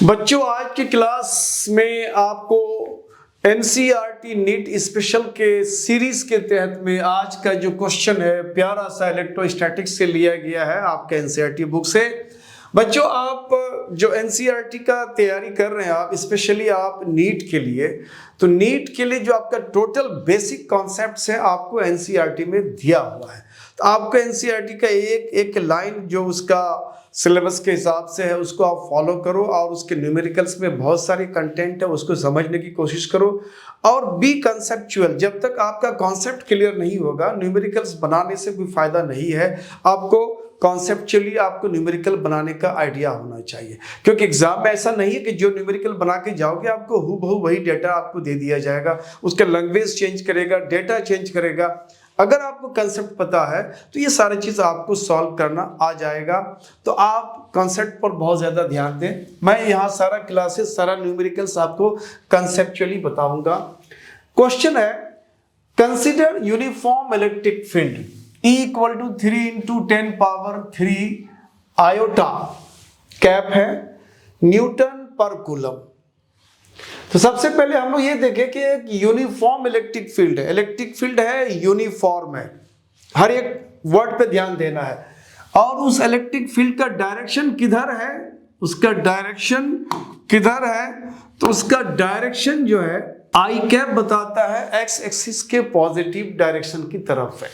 बच्चों आज की क्लास में आपको एनसीईआरटी नीट स्पेशल के सीरीज के तहत में आज का जो क्वेश्चन है प्यारा सा इलेक्ट्रोस्टैटिक्स से लिया गया है आपके एनसीईआरटी बुक से। बच्चों आप जो एनसीईआरटी का तैयारी कर रहे हैं आप स्पेशली आप नीट के लिए, तो नीट के लिए जो आपका टोटल बेसिक कॉन्सेप्ट्स है आपको एनसीईआरटी में दिया हुआ है। तो आपको एनसीईआरटी का एक एक लाइन जो उसका सिलेबस के हिसाब से है उसको आप फॉलो करो और उसके न्यूमेरिकल्स में बहुत सारे कंटेंट है उसको समझने की कोशिश करो और बी कंसेप्चुअल। जब तक आपका कॉन्सेप्ट क्लियर नहीं होगा न्यूमेरिकल्स बनाने से कोई फायदा नहीं है। आपको कॉन्सेप्चुअली आपको न्यूमेरिकल बनाने का आइडिया होना चाहिए, क्योंकि एग्जाम में ऐसा नहीं है कि जो न्यूमेरिकल बना के जाओगे आपको हूबहू वही डेटा आपको दे दिया जाएगा। उसका लैंग्वेज चेंज करेगा, डेटा चेंज करेगा। अगर आपको कंसेप्ट पता है तो ये सारी चीज़ आपको सॉल्व करना आ जाएगा। तो आप कंसेप्ट पर बहुत ज़्यादा ध्यान दें। मैं यहाँ सारा क्लासेस सारा न्यूमेरिकल्स आपको कंसेप्चुअली बताऊंगा। क्वेश्चन है, consider uniform electric field E equal to 3 × 10⁻³ iota cap है न्यूटन पर कूलम। तो सबसे पहले हम लोग ये देखें कि एक यूनिफॉर्म इलेक्ट्रिक फील्ड है। इलेक्ट्रिक फील्ड है, यूनिफॉर्म है, हर एक वर्ड पे ध्यान देना है। और उस इलेक्ट्रिक फील्ड का डायरेक्शन किधर है, उसका डायरेक्शन किधर है, तो उसका डायरेक्शन जो है आई कैप बताता है एक्स एक्सिस के पॉजिटिव डायरेक्शन की तरफ है।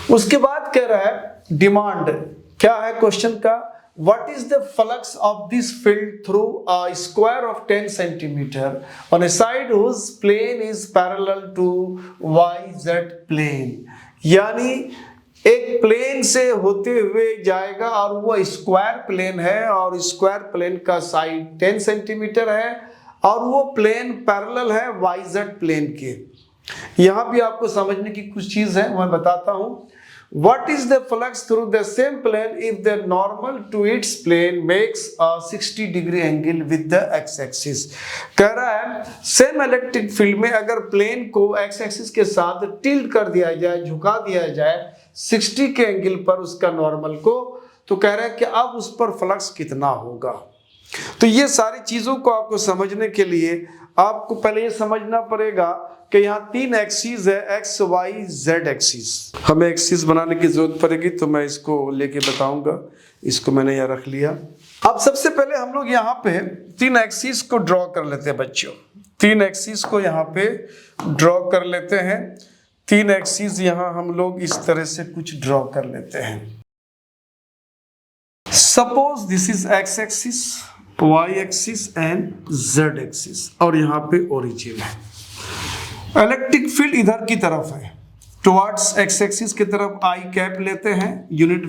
उसके बाद कह रहा है डिमांड क्या है क्वेश्चन का, what is the flux of this field through a square of 10 centimeter on a side whose plane is parallel to YZ plane। यानी एक प्लेन से होते हुए जाएगा और वो स्क्वायर प्लेन है और स्क्वायर प्लेन का साइड 10 सेंटीमीटर है और वो प्लेन पैरेलल है YZ प्लेन के। यहां भी आपको समझने की कुछ चीज है, मैं बताता हूं। What is the flux through the same plane if the normal to its plane makes a 60° angle with the x-axis। कह रहा है सेम इलेक्ट्रिक फील्ड में अगर प्लेन को x-axis के साथ टिल्ट कर दिया जाए, झुका दिया जाए 60 के एंगल पर उसका नॉर्मल को, तो कह रहा है कि अब उस पर फ्लक्स कितना होगा। तो ये सारी चीजों को आपको समझने के लिए आपको पहले ये समझना पड़ेगा कि यहाँ 3 एक्सिस है, एक्स वाई जेड एक्सिस। हमें एक्सिस बनाने की जरूरत पड़ेगी तो मैं इसको लेके बताऊंगा। इसको मैंने यहाँ रख लिया। अब सबसे पहले हम लोग यहाँ पे 3 एक्सिस को ड्रॉ कर लेते हैं बच्चों। 3 एक्सिस को यहाँ पे ड्रॉ कर लेते हैं। 3 एक्सिस यहाँ हम लोग इस तरह से कुछ ड्रॉ कर लेते हैं। Suppose this is X axis, Y axis and Z axis और यहाँ पे ओरिजिन है। इलेक्ट्रिक फील्ड इधर की तरफ है, टुवर्ड्स एक्स एक्सिस की तरफ आई कैप लेते हैं। यूनिट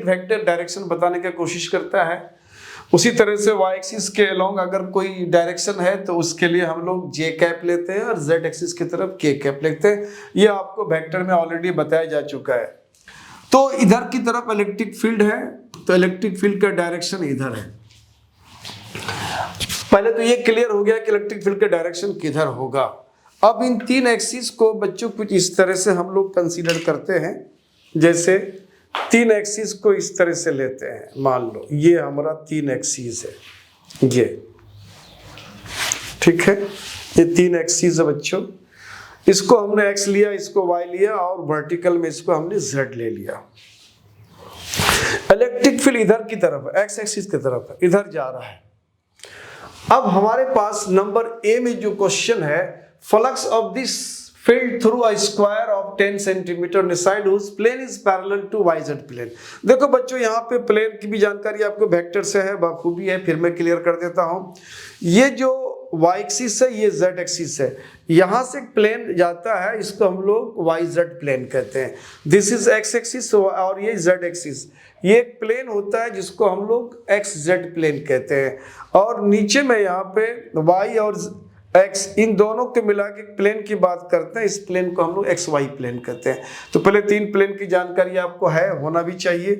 वेक्टर डायरेक्शन बताने की कोशिश करता है। उसी तरह से वाई एक्सिस के अलोंग अगर कोई डायरेक्शन है तो उसके लिए हम लोग जे कैप लेते हैं और जेड एक्सिस की तरफ के कैप लेते हैं। ये आपको वेक्टर में ऑलरेडी बताया जा चुका है। तो इधर की तरफ इलेक्ट्रिक फील्ड है तो इलेक्ट्रिक फील्ड का डायरेक्शन इधर है। पहले तो ये क्लियर हो गया कि इलेक्ट्रिक फील्ड का डायरेक्शन किधर होगा। अब इन 3 एक्सिस को बच्चों कुछ इस तरह से हम लोग कंसीडर करते हैं। जैसे 3 एक्सिस को इस तरह से लेते हैं। मान लो ये हमारा 3 एक्सिस है, ये ठीक है, ये 3 एक्सिस है बच्चों। इसको हमने एक्स लिया, इसको वाई लिया और वर्टिकल में इसको हमने जेड ले लिया। इलेक्ट्रिक फील्ड इधर की तरफ है, एक्स एक्सिस की तरफ है, इधर जा रहा है। अब हमारे पास नंबर ए में जो क्वेश्चन है, flux of this field through a square of 10 centimeter on a side whose plane is parallel to YZ plane। देखो बच्चों यहाँ पे प्लेन की भी जानकारी आपको वेक्टर से है, बखूबी है, फिर मैं क्लियर कर देता हूँ। ये जो y एक्सिस है ये z एक्सिस है। यहाँ से प्लेन जाता है, इसको हम लोग YZ प्लेन कहते हैं। दिस इज x एक्सिस और ये z एक्सिस। ये एक प्लेन होता है जिसको हम लोग XZ प्लेन कहते हैं। और नीचे में यहाँ पे y और x इन दोनों के मिला के प्लेन की बात करते हैं। इस प्लेन को हम लोग XY प्लेन कहते हैं। तो पहले 3 प्लेन की जानकारी आपको है, होना भी चाहिए।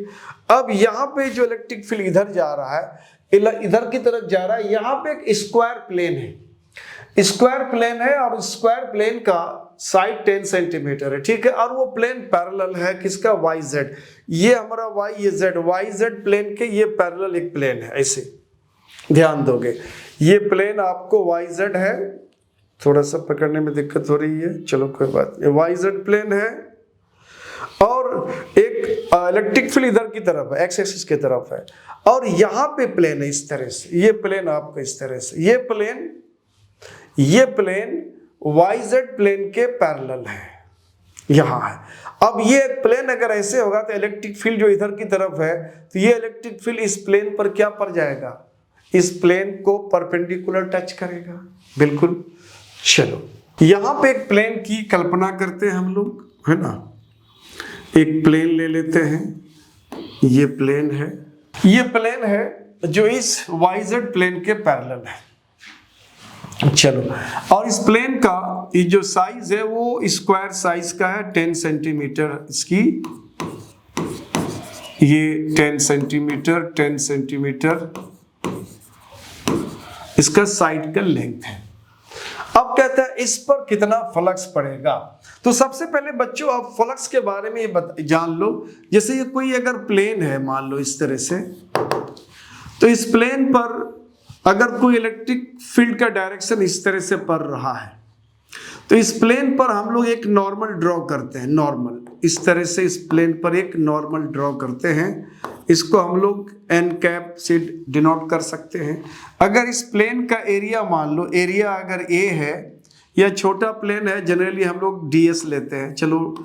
अब यहाँ पे जो इलेक्ट्रिक फील्ड इधर जा रहा है, इधर की तरफ जा रहा है, यहाँ पे एक स्क्वायर प्लेन है। स्क्वायर प्लेन है और स्क्वायर प्लेन का साइड 10 सेंटीमीटर है, ठीक है, और वो प्लेन पैरेलल है किसका, वाई जेड। ये हमारा वाई, ये जेड, वाई जेड प्लेन के ये पैरेलल एक प्लेन है, ऐसे ध्यान दोगे। ये प्लेन आपको वाई जेड है, थोड़ा सा पकड़ने में दिक्कत हो रही है, चलो कोई बात नहीं, वाई जेड प्लेन है, और एक इलेक्ट्रिक फील्ड इधर की तरफ है, एक्स एक्सिस की तरफ है, और यहाँ पे प्लेन है इस तरह से, ये प्लेन आपको इस तरह से, ये प्लेन वाई जेड प्लेन के पैरेलल है, यहाँ है। अब ये प्लेन अगर ऐसे होगा तो इलेक्ट्रिक फील्ड जो इधर की तरफ है, तो ये इलेक्ट्रिक फील्ड इस प्लेन पर क्या पड़ जाएगा, इस प्लेन को परपेंडिकुलर टच करेगा, बिल्कुल। चलो यहाँ पे एक प्लेन की कल्पना करते हैं हम लोग, है ना, एक प्लेन ले लेते हैं, ये प्लेन है जो इस वाई जेड प्लेन के पैरेलल है। चलो, और इस प्लेन का ये जो साइज है वो स्क्वायर साइज का है, 10 सेंटीमीटर इसकी, ये 10 सेंटीमीटर इसका साइड का लेंथ है। अब कहता है इस पर कितना फ्लक्स पड़ेगा। तो सबसे पहले बच्चों आप फ्लक्स के बारे में जान लो। जैसे ये कोई अगर प्लेन है, मान लो इस तरह से, तो इस प्लेन पर अगर कोई इलेक्ट्रिक फील्ड का डायरेक्शन इस तरह से पड़ रहा है, तो इस प्लेन पर हम लोग एक नॉर्मल ड्रॉ करते हैं, नॉर्मल इस तरह से इस प्लेन पर एक नॉर्मल ड्रॉ करते हैं, इसको हम लोग एन कैप से डिनोट कर सकते हैं। अगर इस प्लेन का एरिया मान लो, एरिया अगर ए है या छोटा प्लेन है, जनरली हम लोग ds लेते हैं, चलो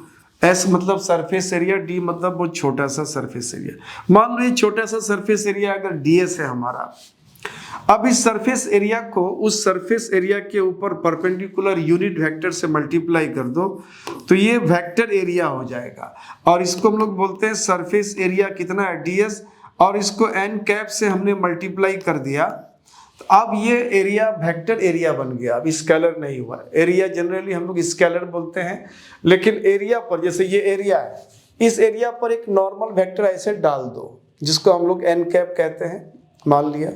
s मतलब सरफेस एरिया, d मतलब वो छोटा सा सरफेस एरिया। मान लो ये छोटा सा सरफेस एरिया अगर ds है हमारा, अब इस सरफेस एरिया को उस सरफेस एरिया के ऊपर परपेंडिकुलर यूनिट वेक्टर से मल्टीप्लाई कर दो, तो ये वेक्टर एरिया हो जाएगा, और इसको हम लोग बोलते हैं सरफेस एरिया कितना है, ds, और इसको n कैप से हमने मल्टीप्लाई कर दिया, तो अब ये एरिया वेक्टर एरिया बन गया, अब स्केलर नहीं हुआ। एरिया जनरली हम लोग स्केलर बोलते हैं, लेकिन एरिया पर, जैसे ये एरिया है, इस एरिया पर एक नॉर्मल वेक्टर ऐसे डाल दो, जिसको हम लोग n कैप कहते हैं, मान लिया,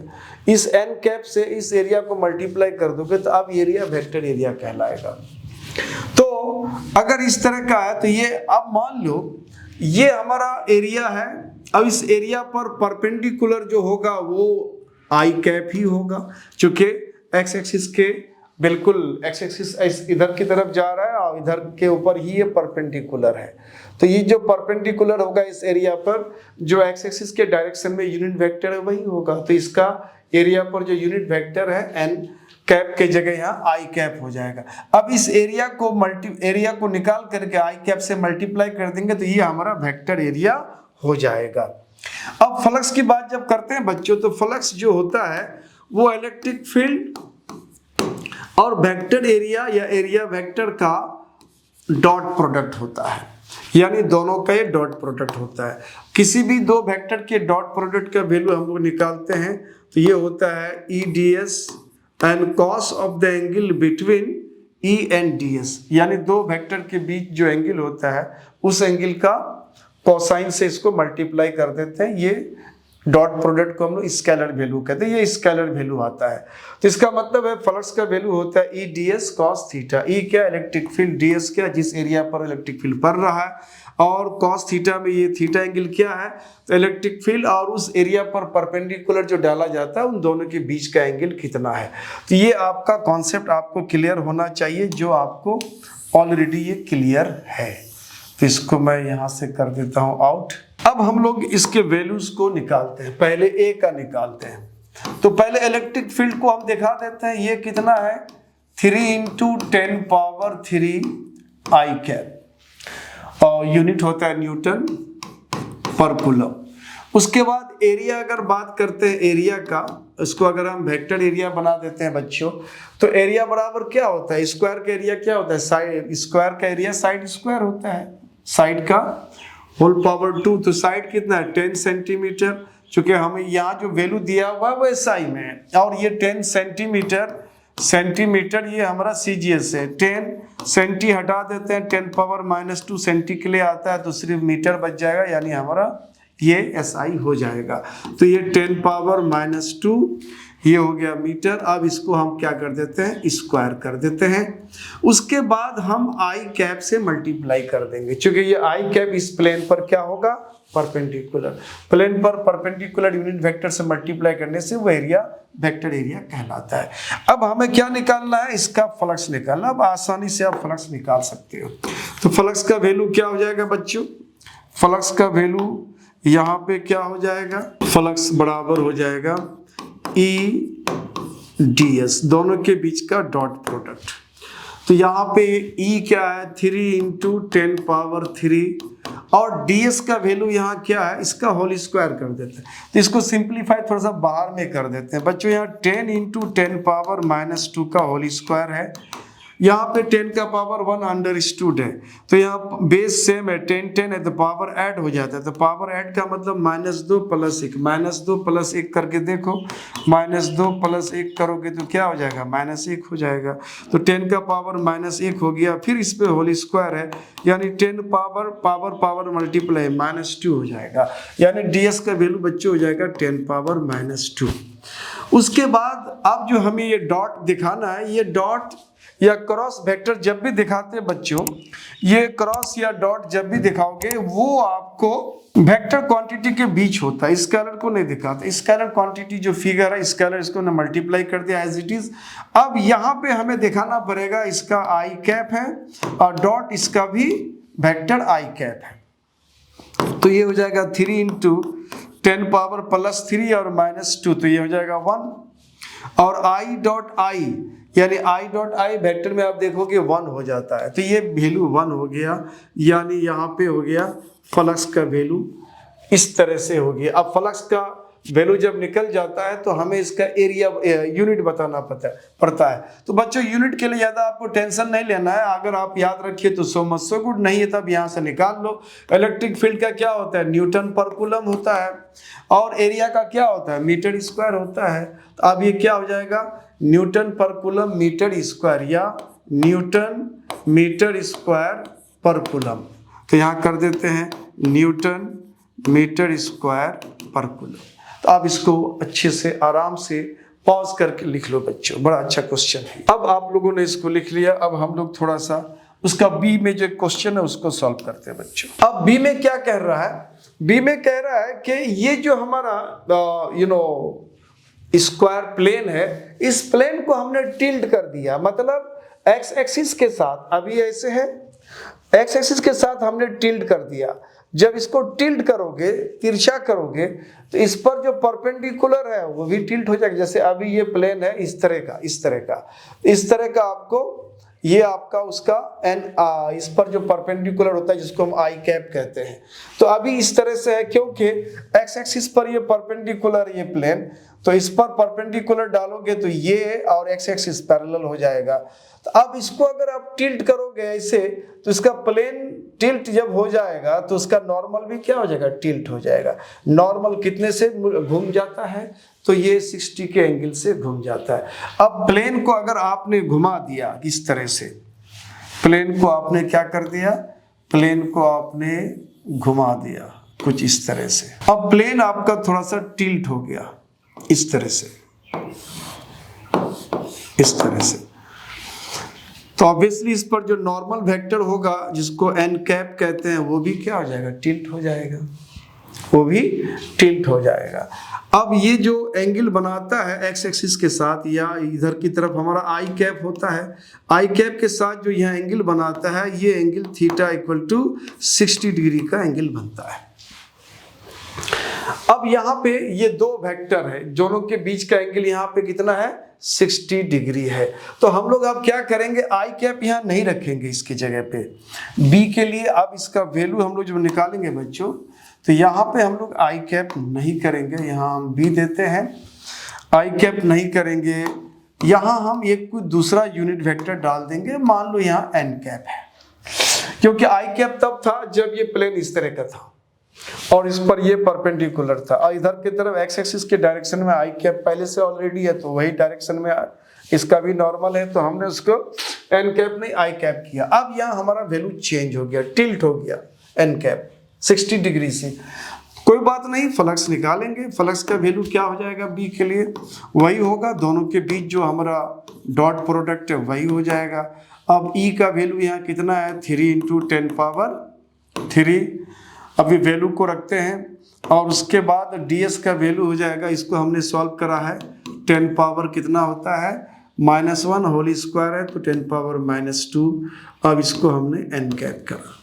इस n कैप से इस एरिया को मल्टीप्लाई कर दोगे तो अब एरिया वेक्टर एरिया कहलाएगा। तो अगर इस तरह का है, तो ये अब मान लो ये हमारा एरिया है, अब इस एरिया पर परपेंडिकुलर जो होगा वो आई कैप ही होगा, क्योंकि एक्स एक्सिस के बिल्कुल, एक्स एक्सिस इधर की तरफ जा रहा है और इधर के ऊपर ही ये परपेंडिकुलर है, तो ये जो परपेंडिकुलर होगा इस एरिया पर, जो एक्स एक्सिस के डायरेक्शन में यूनिट वेक्टर है वही होगा, तो इसका एरिया पर जो यूनिट वेक्टर है एन कैप के जगह यहाँ आई कैप हो जाएगा। अब इस एरिया को निकाल करके आई कैप से मल्टीप्लाई कर देंगे, तो ये हमारा वेक्टर एरिया हो जाएगा। अब फ्लक्स की बात जब करते हैं बच्चों, तो फ्लक्स जो होता है वो इलेक्ट्रिक फील्ड और वेक्टर एरिया या एरिया वेक्टर का डॉट प्रोडक्ट होता है, यानी दोनों का ये डॉट प्रोडक्ट होता है। किसी भी दो वेक्टर के डॉट प्रोडक्ट का वैल्यू हम लोग निकालते हैं, तो ये होता है E D S and cos of the angle between E and D S, यानी दो वेक्टर के बीच जो एंगल होता है उस एंगल का कोसाइन से इसको मल्टीप्लाई कर देते हैं। ये डॉट प्रोडक्ट को हम लोग स्केलर वैल्यू कहते हैं, ये स्केलर वैल्यू आता है। तो इसका मतलब है फ्लक्स का वैल्यू होता है E D S cos theta. E क्या, इलेक्ट्रिक फील्ड, डी एस क्या, जिस एरिया पर इलेक्ट्रिक फील्ड पड़ रहा है, और कॉस थीटा में ये थीटा एंगल क्या है, तो इलेक्ट्रिक फील्ड और उस एरिया पर परपेंडिकुलर जो डाला जाता है उन दोनों के बीच का एंगल कितना है। तो ये आपका कॉन्सेप्ट आपको क्लियर होना चाहिए, जो आपको ऑलरेडी ये क्लियर है। तो इसको मैं यहाँ से कर देता हूँ आउट। अब हम लोग इसके वैल्यूज को निकालते हैं, पहले ए का निकालते हैं। तो पहले इलेक्ट्रिक फील्ड को हम दिखा देते हैं, ये कितना है 3 × 10⁻³ आई कैप, और यूनिट होता है न्यूटन पर कूलम। उसके बाद एरिया अगर बात करते हैं एरिया का, इसको अगर हम वेक्टर एरिया बना देते हैं बच्चों, तो एरिया बराबर क्या होता है, स्क्वायर का एरिया क्या होता है, साइड स्क्वायर का एरिया साइड स्क्वायर होता है, साइड का होल पावर 2। तो साइड कितना है 10 सेंटीमीटर, चूंकि हमें यहाँ जो वैल्यू दिया हुआ है वो एसआई में है, और ये 10 सेंटीमीटर ये हमारा सीजीएस है। 10 सेंटी हटा देते हैं, 10⁻⁻² सेंटी के लिए आता है, तो सिर्फ मीटर बच जाएगा, यानी हमारा ये SI हो जाएगा। तो ये 10⁻⁻2 ये हो गया मीटर। अब इसको हम क्या कर देते हैं, स्क्वायर कर देते हैं। उसके बाद हम आई कैप से मल्टीप्लाई कर देंगे, क्योंकि ये आई कैप इस प्लेन पर क्या होगा, परपेंडिकुलर। प्लेन पर परपेंडिकुलर यूनिट वेक्टर से मल्टीप्लाई करने से वो एरिया वेक्टर एरिया कहलाता है। अब हमें क्या निकालना है, इसका फ्लक्स निकालना। अब आसानी से आप फ्लक्स निकाल सकते हो। तो फ्लक्स का वैल्यू क्या हो जाएगा बच्चों, फ्लक्स का वैल्यू यहाँ पे क्या हो जाएगा, फ्लक्स बराबर हो जाएगा EDS, दोनों के बीच का डॉट प्रोडक्ट। तो यहाँ पे E क्या है, 3 × 10⁻3 और DS का वैल्यू यहाँ क्या है, इसका होल स्क्वायर कर देते हैं। तो इसको सिंप्लीफाई थोड़ा सा बाहर में कर देते हैं बच्चों। यहाँ 10 × 10⁻⁻2 का होल स्क्वायर है, यहाँ पे 10 का पावर 1 अंडरस्टूड है। तो यहाँ बेस सेम है, 10 है, तो पावर ऐड हो जाता है। तो पावर ऐड का मतलब -2 + 1, -2 + 1 करके देखो, -2 + 1 करोगे तो क्या हो जाएगा, -1 हो जाएगा। तो 10 का पावर -1 हो गया, फिर इस पे होल स्क्वायर है, यानी 10 पावर मल्टीप्लाई -2 हो जाएगा, यानी DS का वैल्यू बच्चों हो जाएगा 10⁻⁻2। उसके बाद अब जो हमें ये डॉट दिखाना है, ये डॉट या क्रॉस वेक्टर जब भी दिखाते हैं बच्चों, ये क्रॉस या डॉट जब भी दिखाओगे वो आपको वेक्टर क्वांटिटी के बीच होता है, स्केलर को नहीं दिखाते। स्केलर क्वांटिटी जो फिगर है, स्केलर इसको ना मल्टीप्लाई कर दिया एज इट इज। अब यहाँ पे हमें दिखाना पड़ेगा इसका आई कैप है और डॉट इसका भी वेक्टर आई कैप है। तो ये हो जाएगा 3 × 10⁻+3 और -2, तो ये हो जाएगा 1। और आई डॉट आई यानी आई डॉट आई वेक्टर में आप देखोगे 1 हो जाता है, तो ये वैल्यू 1 हो गया, यानी यहाँ पे हो गया फ्लक्स का वैल्यू इस तरह से हो गया। अब फ्लक्स का वैल्यू जब निकल जाता है तो हमें इसका एरिया यूनिट बताना पड़ता है। तो बच्चों यूनिट के लिए ज़्यादा आपको टेंशन नहीं लेना है, अगर आप याद रखिए तो सो मच सो गुड, नहीं है तब यहाँ से निकाल लो। इलेक्ट्रिक फील्ड का क्या होता है, न्यूटन पर कूलम होता है, और एरिया का क्या होता है, मीटर स्क्वायर होता है। तो अब ये क्या हो जाएगा, न्यूटन पर कूलम मीटर स्क्वायर या न्यूटन मीटर स्क्वायर पर कूलम। तो यहाँ कर देते हैं न्यूटन मीटर स्क्वायर पर कूलम। तो आप इसको अच्छे से आराम से पॉज करके लिख लो बच्चों, बड़ा अच्छा क्वेश्चन है। अब आप लोगों ने इसको लिख लिया, अब हम लोग थोड़ा सा उसका बी में जो क्वेश्चन है उसको सॉल्व करते हैं बच्चों। अब बी में क्या कह रहा है, बी में कह रहा है कि ये जो हमारा स्क्वायर प्लेन है, इस प्लेन को हमने टिल्ट कर दिया, मतलब एक्स एक्सिस के साथ, अभी ऐसे है एक्स एक्सिस के साथ हमने टिल्ट कर दिया। जब इसको टिल्ट करोगे, तिरछा करोगे, तो इस पर जो परपेंडिकुलर है वो भी टिल्ट हो जाएगा। जैसे अभी ये प्लेन है इस तरह का आपको ये आपका उसका एन इस पर जो परपेंडिकुलर होता है जिसको हम आई कैप कहते हैं, तो अभी इस तरह से है क्योंकि एक्स एक्सिस पर ये परपेंडिकुलर ये प्लेन, तो इस पर परपेंडिकुलर डालोगे तो ये और एक्स एक्सिस पैरेलल हो जाएगा। तो अब इसको अगर आप टिल्ट करोगे ऐसे, तो इसका प्लेन टिल्ट जब हो जाएगा तो उसका नॉर्मल भी क्या हो जाएगा, टिल्ट हो जाएगा। नॉर्मल कितने से घूम जाता है, तो ये 60 के एंगल से घूम जाता है। अब प्लेन को अगर आपने घुमा दिया इस तरह से, प्लेन को आपने क्या कर दिया, प्लेन को आपने घुमा दिया कुछ इस तरह से। अब प्लेन आपका थोड़ा सा टिल्ट हो गया इस तरह से, इस तरह से, तो ऑब्वियसली इस पर जो नॉर्मल वेक्टर होगा जिसको एन कैप कहते हैं वो भी क्या हो जाएगा, टिल्ट हो जाएगा, वो भी टिल्ट हो जाएगा। अब ये जो एंगल बनाता है एक्स एक्सिस के साथ या इधर की तरफ हमारा आई कैप होता है, आई कैप के साथ जो यह एंगल बनाता है ये एंगल थीटा = 60 डिग्री का एंगल बनता है। अब यहाँ पे ये दो वेक्टर है, दोनों के बीच का एंगल यहाँ पे कितना है, 60 डिग्री है। तो हम लोग अब क्या करेंगे, आई कैप यहाँ नहीं रखेंगे इसकी जगह पे, बी के लिए अब इसका वैल्यू हम लोग जब निकालेंगे बच्चों, तो यहाँ पे हम लोग आई कैप नहीं करेंगे, यहाँ हम बी देते हैं, आई कैप नहीं करेंगे, यहाँ हम एक कोई दूसरा यूनिट वेक्टर डाल देंगे, मान लो यहाँ एन कैप है, क्योंकि आई कैप तब था जब ये प्लेन इस तरह का था और इस पर ये परपेंडिकुलर था, और इधर की तरफ एक्स एक्सिस के डायरेक्शन में आई कैप पहले से ऑलरेडी है, तो वही डायरेक्शन में इसका भी नॉर्मल है, तो हमने उसको एन कैप नहीं आई कैप किया। अब यहाँ हमारा वैल्यू चेंज हो गया, टिल्ट हो गया एन कैप 60 डिग्री से। कोई कोई बात नहीं, फ्लक्स निकालेंगे। फ्लक्स का वैल्यू क्या हो जाएगा बी के लिए, वही होगा, दोनों के बीच जो हमारा डॉट प्रोडक्ट है वही हो जाएगा। अब ई का वैल्यू यहाँ कितना है, 3 × 10⁻3। अभी वैल्यू को रखते हैं और उसके बाद ds का वैल्यू हो जाएगा, इसको हमने सॉल्व करा है, 10 पावर कितना होता है, -1 होल स्क्वायर है तो 10⁻²। अब इसको हमने n कैप करा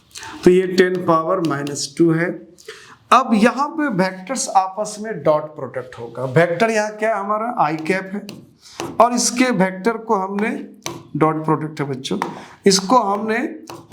तो ये 10⁻² है। अब यहाँ पे वेक्टर्स आपस में डॉट प्रोडक्ट होगा। वेक्टर यहाँ क्या है हमारा, i कैप है, और इसके वेक्टर को हमने डॉट प्रोडक्ट है बच्चों, इसको हमने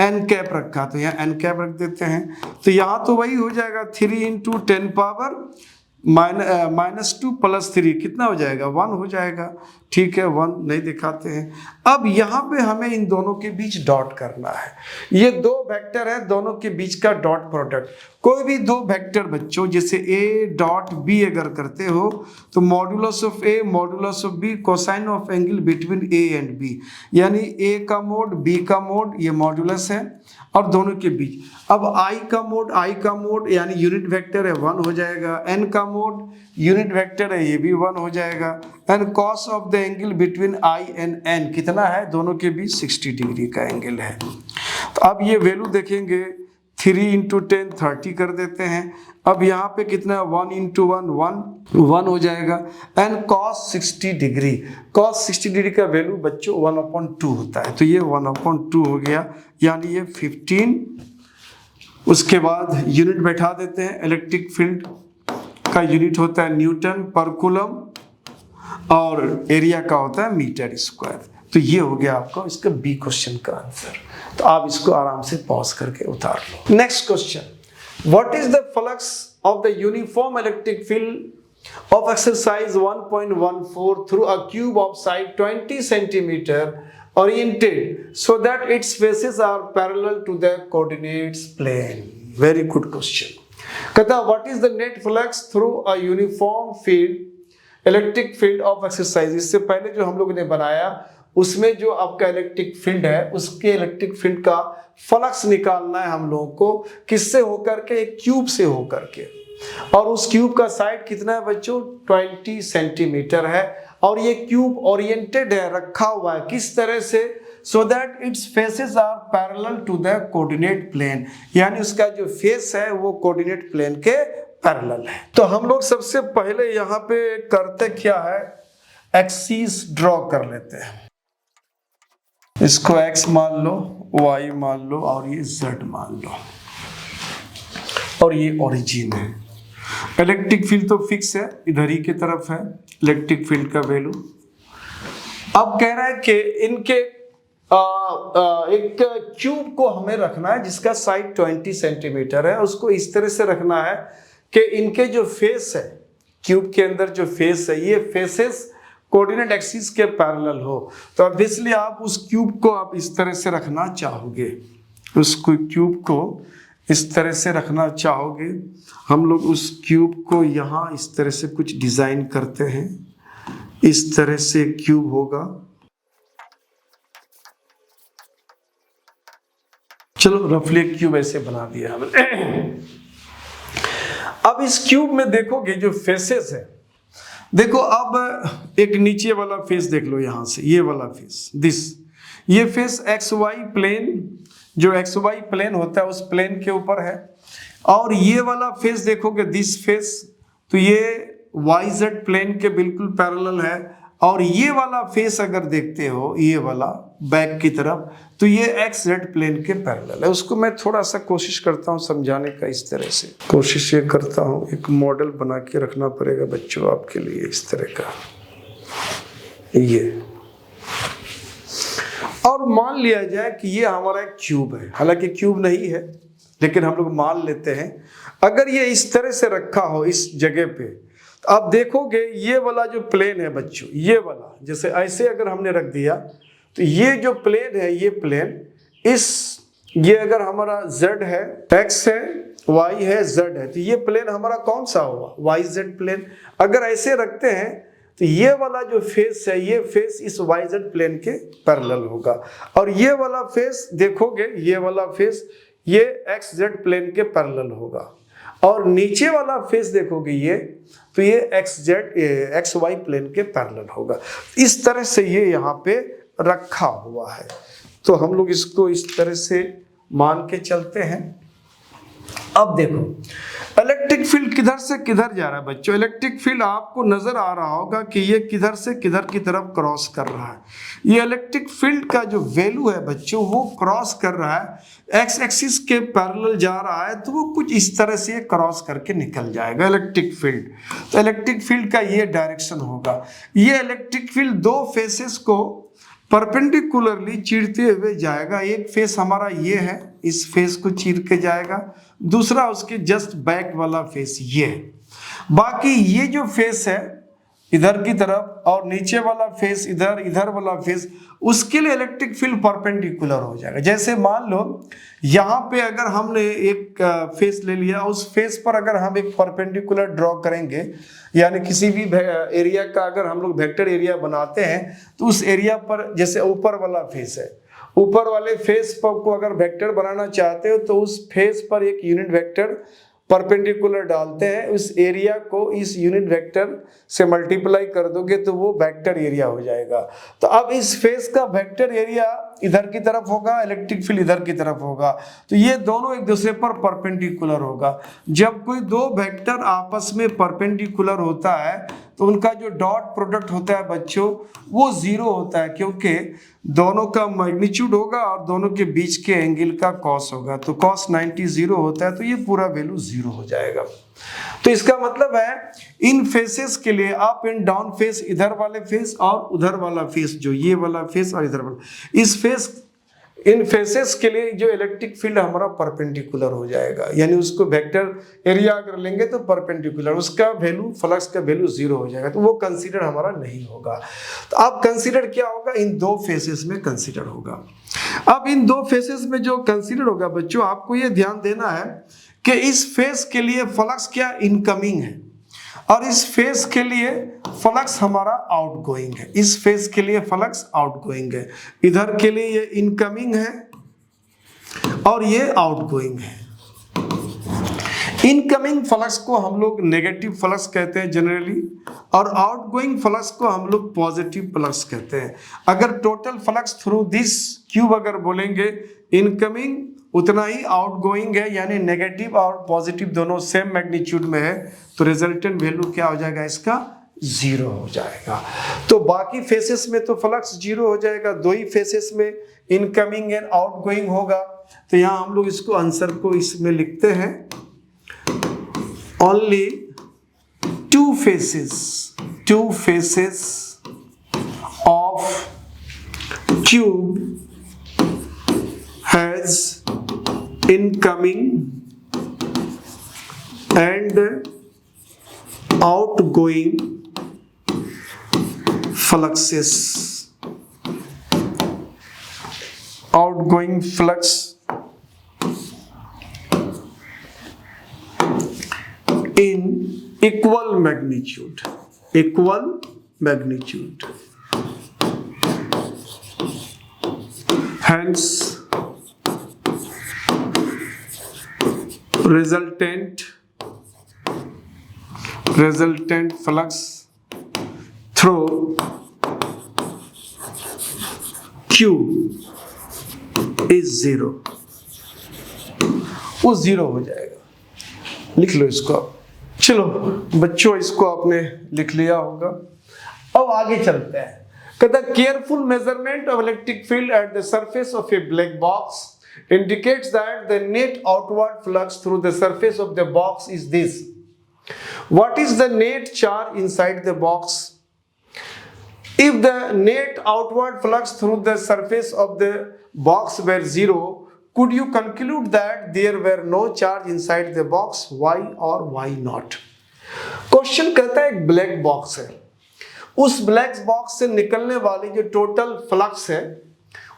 n कैप रखा तो यहाँ n कैप रख देते हैं। तो यहाँ तो वही हो जाएगा 3 × 10⁻−2 + 3 कितना हो जाएगा, 1 हो जाएगा। ठीक है, 1 नहीं दिखाते हैं। अब यहाँ पे हमें इन दोनों के बीच डॉट करना है। ये दो वेक्टर है, दोनों के बीच का डॉट प्रोडक्ट। कोई भी दो वेक्टर बच्चों जैसे a.b अगर करते हो तो modulus of a modulus of b cosine of angle between a and b, यानी a का मोड b का मोड ये मॉड्यूलस है और दोनों के बीच। अब i का मोड यानी यूनिट वेक्टर है 1 हो जाएगा, n का मोड यूनिट वेक्टर है ये भी 1 हो जाएगा, and cos of the angle between i and n कितना है, दोनों के बीच 60 डिग्री का एंगल है। तो अब ये वैल्यू देखेंगे 3 × 10 30 कर देते हैं। अब यहाँ पे कितना 1 × 1 हो जाएगा, and cos 60 degree, cos 60 degree का वैल्यू बच्चों 1/2 होता है, तो ये 1/2 हो गया, यानी ये 15। उसके बाद यूनिट बैठा देते हैं, इलेक्ट्रिक फील्ड का यूनिट होता है न्यूटन पर कूलम और एरिया का होता है मीटर स्क्वायर। तो ये हो गया आपका इसका बी क्वेश्चन का आंसर। तो आप इसको आराम से पॉज करके उतार लो। Next question, what is the flux of the uniform electric field of exercise 1.14 through a cube of side 20 centimetre oriented so that its faces are parallel to the coordinates plane? Very good question. कहता what is the net flux through a uniform field electric field of exercise? इससे पहले जो हम लोगों ने बनाया उसमें जो आपका इलेक्ट्रिक फील्ड है उसके इलेक्ट्रिक फील्ड का फ्लक्स निकालना है हम लोगों को, किससे होकर के, एक क्यूब से होकर के, और उस क्यूब का साइड कितना है बच्चों 20 सेंटीमीटर है, और ये क्यूब ओरिएंटेड है, रखा हुआ है किस तरह से, so that its faces are parallel to the coordinate plane, यानी उसका जो फेस है वो कोऑर्डिनेट प्लेन के पैरेलल है। तो हम लोग सबसे पहले यहाँ पे करते क्या है, एक्सिस ड्रॉ कर लेते हैं। इसको x मान लो, y मान लो और ये z मान लो, और ये ओरिजिन है। इलेक्ट्रिक फील्ड तो फिक्स है, इधर ही की तरफ है इलेक्ट्रिक फील्ड का वैल्यू। अब कह रहा है कि इनके एक क्यूब को हमें रखना है जिसका साइड 20 सेंटीमीटर है, उसको इस तरह से रखना है कि इनके जो फेस है, क्यूब के अंदर जो फेस है, ये फेसेस कोऑर्डिनेट एक्सिस के पैरेलल हो। तो ऑब्वियसली आप उस क्यूब को आप इस तरह से रखना चाहोगे, उस क्यूब को इस तरह से रखना चाहोगे। हम लोग उस क्यूब को यहाँ इस तरह से कुछ डिजाइन करते हैं, इस तरह से क्यूब होगा। चलो रफली क्यूब ऐसे बना दिया हमने। अब इस क्यूब में देखोगे जो फेसेस है, देखो अब एक नीचे वाला फेस देख लो, यहां से ये वाला फेस, ये फेस XY प्लेन, जो XY प्लेन होता है उस प्लेन के ऊपर है, और ये वाला फेस देखोगे दिस फेस, तो ये YZ प्लेन के बिल्कुल पैरेलल है, और ये वाला फेस अगर देखते हो ये वाला बैक की तरफ, तो ये XZ प्लेन के पैरेलल है। उसको मैं थोड़ा सा कोशिश करता हूँ समझाने का, इस तरह से कोशिश ये करता हूँ, एक मॉडल बना के रखना पड़ेगा बच्चों आपके लिए इस तरह का, ये, और मान लिया जाए कि ये हमारा एक क्यूब है, हालांकि क्यूब नहीं है लेकिन हम लोग मान लेते हैं। अगर ये इस तरह से रखा हो इस जगह पे, तो आप देखोगे ये वाला जो प्लेन है बच्चों, ये वाला जैसे ऐसे अगर हमने रख दिया, तो ये जो प्लेन है, ये प्लेन ये अगर हमारा Z है, X है, Y है, Z है, तो ये प्लेन हमारा कौन सा होगा, YZ प्लेन। अगर ऐसे रखते हैं तो ये वाला जो फेस है, ये फेस इस YZ प्लेन के पैरेलल होगा, और ये वाला फेस देखोगे, ये वाला फेस ये XZ प्लेन के पैरेलल होगा, और नीचे वाला फेस देखोगे ये, तो ये एक्स वाई प्लेन के पैरेलल होगा। इस तरह से ये यहाँ पे रखा हुआ है, तो हम लोग इसको इस तरह से मान के चलते हैं। अब देखो इलेक्ट्रिक फील्ड किधर से किधर जा रहा है बच्चों। इलेक्ट्रिक फील्ड आपको नजर आ रहा होगा कि ये किधर से किधर की तरफ क्रॉस कर रहा है। ये इलेक्ट्रिक फील्ड का जो वैल्यू है बच्चों, वो क्रॉस कर रहा है एक्स एक्सिस के पैरेलल जा रहा है, तो वो कुछ इस तरह से क्रॉस करके निकल जाएगा इलेक्ट्रिक फील्ड। तो इलेक्ट्रिक फील्ड का ये डायरेक्शन होगा। ये इलेक्ट्रिक फील्ड दो फेसेस को परपेंडिकुलरली चीरते हुए जाएगा। एक फेस हमारा ये है, इस फेस को चीर के जाएगा, दूसरा उसके जस्ट बैक वाला फेस ये है। बाकी ये जो फेस है इधर की तरफ और नीचे वाला फेस इधर वाला फेस, उसके लिए इलेक्ट्रिक फील्ड परपेंडिकुलर हो जाएगा। जैसे मान लो यहाँ पे अगर हमने एक फेस ले लिया, उस फेस पर अगर हम एक परपेंडिकुलर ड्रॉ करेंगे, यानी किसी भी एरिया का अगर हम लोग वेक्टर एरिया बनाते हैं, तो उस एरिया पर जैसे ऊपर वाला फेस है, ऊपर वाले फेस पर को अगर वेक्टर बनाना चाहते हो तो उस फेस पर एक यूनिट वेक्टर परपेंडिकुलर डालते हैं, उस एरिया को इस यूनिट वेक्टर से मल्टीप्लाई कर दोगे तो वो वेक्टर एरिया हो जाएगा। तो अब इस फेस का वेक्टर एरिया इधर की तरफ होगा, इलेक्ट्रिक फील्ड इधर की तरफ होगा, तो ये दोनों एक दूसरे पर परपेंडिकुलर होगा। जब कोई दो वेक्टर आपस में परपेंडिकुलर होता है तो उनका जो डॉट प्रोडक्ट होता है बच्चों, वो जीरो होता है, क्योंकि दोनों का मैग्नीट्यूड होगा और दोनों के बीच के एंगल का कॉस होगा। तो कॉस 90 जीरो होता है, तो ये पूरा वैल्यू जीरो हो जाएगा। तो इसका मतलब है इन फेसेस के लिए अप एंड डाउन फेस, इधर वाले फेस और उधर वाला फेस, जो ये वाला फेस और इधर वाला, इस फेस, इन फेसेस के लिए जो इलेक्ट्रिक फील्ड हमारा परपेंडिकुलर हो जाएगा, यानी उसको वेक्टर एरिया अगर लेंगे तो परपेंडिकुलर, उसका वैल्यू, फ्लक्स का वैल्यू जीरो हो जाएगा, तो वो कंसीडर हमारा नहीं होगा। तो अब कंसीडर क्या होगा, इन दो फेसेस में कंसीडर होगा। अब इन दो फेसेस में जो कंसीडर होगा बच्चों, आपको ये ध्यान देना है कि इस फेस के लिए फ्लक्स क्या इनकमिंग है और इस फेस के लिए फ्लक्स हमारा आउटगोइंग है। इस फेस के लिए फ्लक्स आउटगोइंग है, इधर के लिए ये इनकमिंग है और ये आउटगोइंग है। इनकमिंग फ्लक्स को हम लोग नेगेटिव फ्लक्स कहते हैं जनरली, और आउटगोइंग फ्लक्स को हम लोग पॉजिटिव फ्लक्स कहते हैं। अगर total flux through this cube अगर बोलेंगे इनकमिंग उतना ही आउटगोइंग है, यानी नेगेटिव और पॉजिटिव दोनों सेम मैग्नीट्यूड में है, तो रिजल्टेंट वैल्यू क्या हो जाएगा, इसका जीरो हो जाएगा। तो बाकी फेसेस में तो फ्लक्स जीरो हो जाएगा, दो ही फेसेस में इनकमिंग एंड आउटगोइंग होगा। तो यहाँ हम लोग इसको आंसर को इसमें लिखते हैं, only two faces of tube has incoming and outgoing fluxes. Outgoing flux in equal magnitude. Hence resultant flux through Q is zero, वो जीरो हो जाएगा। लिख लो इसको। चलो बच्चों, इसको आपने लिख लिया होगा। अब आगे चलते हैं। कहता है careful measurement of electric field at the surface of A black box indicates that the net outward flux through the surface of the box is this. What is the net charge inside the box? If the net outward flux through the surface of the box were zero, could you conclude that there were no charge inside the box? Why or why not? Question कहता है एक black box है, उस black box से निकलने वाली जो total flux है,